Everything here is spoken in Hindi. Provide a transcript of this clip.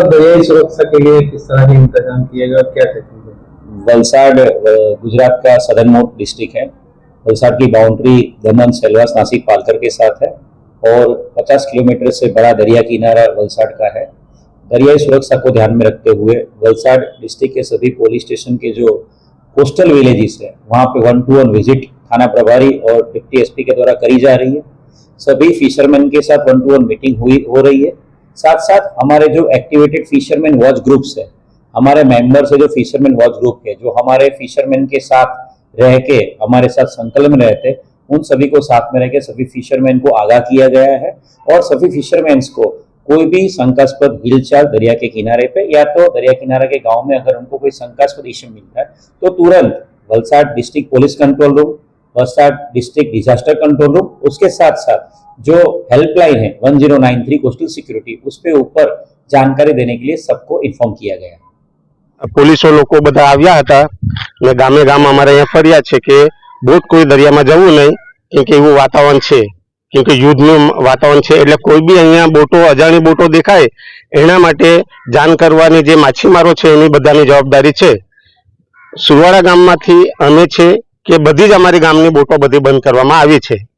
दरियाई सुरक्षा के लिए किस तरह के इंतजाम किए गए और क्या टेक्निक है? वलसाड गुजरात का सदर्न मोस्ट डिस्ट्रिक्ट है। वलसाड की बाउंड्री दमन, सेलवास, नासिक, पालकर के साथ है और 50 किलोमीटर से बड़ा दरिया किनारा वलसाड का है। दरियाई सुरक्षा को ध्यान में रखते हुए वलसाड डिस्ट्रिक्ट के सभी पुलिस स्टेशन के जो कोस्टल विलेजेस है वहाँ पे 1-to-1 विजिट थाना प्रभारी और डिप्टी एसपी के द्वारा करी जा रही है। सभी फिशरमैन के साथ 1-to-1 मीटिंग हो रही है। साथ साथ हमारे जो एक्टिवेटेड फिशरमैन वॉच ग्रुप्स है, हमारे मेंबर्स है जो फिशरमैन वॉच ग्रुप है, जो हमारे फिशरमैन के साथ रह के हमारे साथ संकलन में रहते, उन सभी को साथ में रह के सभी फिशरमैन को आगाह किया गया है और सभी फिशरमैन्स को कोई भी शंकास्पद हिलचाल दरिया के किनारे पे या तो दरिया किनारे के गांव में अगर उनको कोई शंकास्पद इश्यू मिलता है तो तुरंत Valsad district police control room, Valsad district disaster control room, उसके साथ साथ जो हेल्पलाइन है 1093 कोस्टल सिक्योरिटी, उस पे ऊपर जानकारी देने के लिए सबको इन्फॉर्म किया गया। પોલીસો લોકો બધા આવ્યા હતા અને ગામે ગામ અમારે અહીંયા ફર્યા છે કે બોટ કોઈ દરિયામાં જવું નહીં, કેમકે એવું વાતાવરણ છે, કેમકે યુદ્ધનું વાતાવરણ છે, એટલે કોઈ બી અહીંયા બોટો અજાણી બોટો દેખાય એના માટે જાણ કરવાની જે માછીમારો છે એની બધાની જવાબદારી છે। સુરવાડા ગામમાંથી અમે છે કે બધી જ અમારી ગામની બોટો બધી બંધ કરવામાં આવી છે।